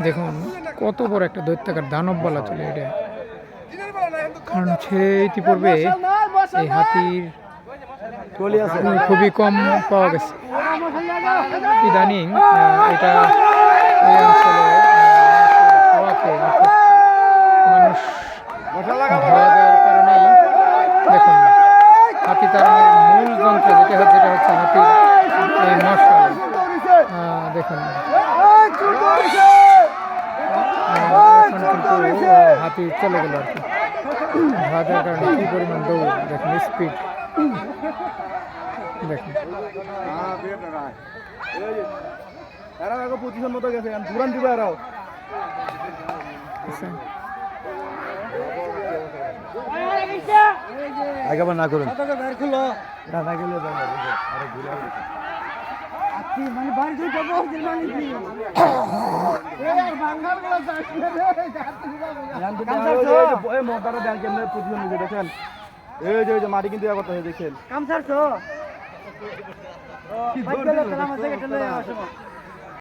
দেখুন কত বড় একটা দৈত্যাকার দানব বলা চলে এটা, কারণ ছেড়ে ইতিপূর্বে এই হাতির খুবই কম পাওয়া গেছে। ইদানিং এটা এই অঞ্চলে মানুষ ধোয়া দেওয়ার কারণেই দেখুন হাতি তাড়ানোর মূল যন্ত্র যেটা হচ্ছে হাতির এই মশাল। দেখুন কিন্তু হাতি চলে গেল আর কি, ধোয়া দেওয়ার কারণে কি পরিমাণ দৌড় দেখুন, স্পিড দেখুন। পজিশন মতো গেছে ঘুরান দিবে আরো আগে না করুন না গেলে মানে বাড়ি দুইটা বসে মানে কি এই মোটাটা দেন কেমনে পজিশন নিতে দেখেন, এই যে মাটি কিন্তু করতে দেখেন কাম ছাড়ছো